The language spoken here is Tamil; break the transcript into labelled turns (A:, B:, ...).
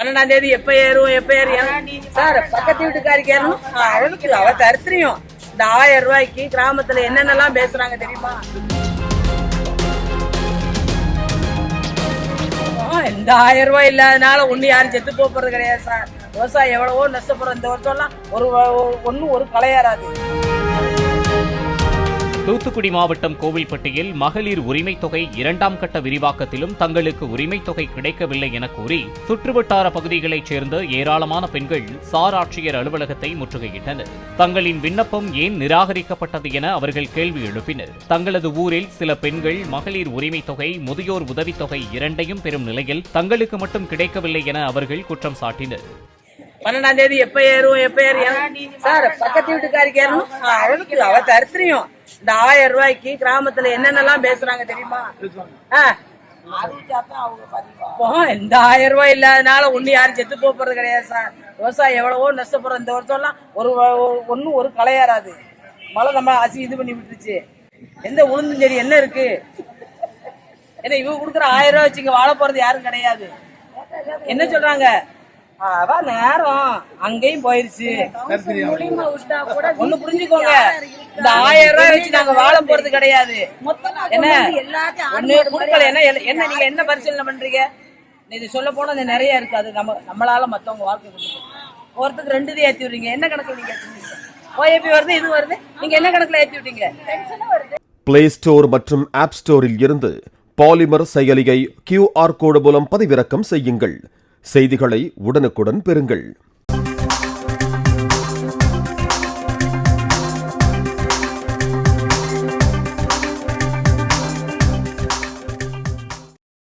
A: 12ஆம் தேதி எப்ப ஏறும் சார், பக்கத்து வீட்டுக்காரிக்கு ஏறணும். அவளுக்கு அவ தரித்திரியம். இந்த 1000 ரூபாய்க்கு கிராமத்துல என்னென்னலாம் பேசுறாங்க தெரியுமா? இந்த 1000 ரூபாய் இல்லாதனால ஒண்ணு யாரும் செத்து போறது கிடையாது சார். விவசாயம் எவ்வளவோ நஷ்டப்படுறோம். இந்த வருஷம்லாம் ஒரு களையாராது.
B: தூத்துக்குடி மாவட்டம் கோவில்பட்டியில் மகளிர் உரிமை தொகை 2ஆம் கட்ட விரிவாக்கத்திலும் தங்களுக்கு உரிமை தொகை கிடைக்கவில்லை என கூறி சுற்றுவட்டார பகுதிகளைச் சேர்ந்த ஏராளமான பெண்கள் சார் ஆட்சியர் அலுவலகத்தை முற்றுகையிட்டனர். தங்களின் விண்ணப்பம் ஏன் நிராகரிக்கப்பட்டது என அவர்கள் கேள்வி எழுப்பினர். தங்களது ஊரில் சில பெண்கள் மகளிர் உரிமை தொகை, முதியோர் உதவித்தொகை இரண்டையும் பெறும் நிலையில் தங்களுக்கு மட்டும் கிடைக்கவில்லை என அவர்கள் குற்றம் சாட்டினர்.
A: 12ஆம் தேதி எப்ப ஏறும் சார், பக்கத்து வீட்டுக்காரிக்கு ஏறணும். அவளுக்கு அவ தரித்திரியம். இந்த 1000 ரூபாய்க்கு கிராமத்துல என்னென்னலாம் பேசுறாங்க தெரியுமா? இந்த 1000 ரூபாய் இல்லாதனால ஒண்ணு யாரும் செத்து போறது கிடையாது சார். விவசாயம் எவ்வளவோ நஷ்டப்படுறோம். இந்த வருஷம்லாம் ஒரு களையாராது. மழை நம்ம இது பண்ணி விட்டுருச்சு. எந்த உளுந்தும் சரி என்ன இருக்கு? ஏன்னா இவங்க கொடுக்குற 1000 ரூபாய் வச்சு இங்க வாழ போறது யாரும் கிடையாது. என்ன சொல்றாங்க? அவ நேரம் அங்கேயும் போயிருச்சு. ஒண்ணு புரிஞ்சுக்கோங்க, இந்த 1000 ரூபாய் வச்சு நாங்க வாழ போறது கிடையாது. என்ன ஒண்ணு கொடுக்கல. என்ன நீங்க என்ன பரிசீலனை பண்றீங்க? இது சொல்ல போனா நிறைய இருக்கு. அது நம்மளால மத்தவங்க வாழ்க்கை ஒருத்தருக்கு 2 இது ஏத்தி விடுறீங்க. என்ன கணக்குல நீங்க ஓஏபி வருது, இது வருது, நீங்க என்ன கணக்குல ஏத்தி விட்டீங்க?
C: பிளே ஸ்டோர் மற்றும் ஆப் ஸ்டோரில் இருந்து பாலிமர் செயலியை QR கோடு மூலம் பதிவிறக்கம் செய்யுங்கள். செய்திகளை உடனுக்குடன் பெறுங்கள்.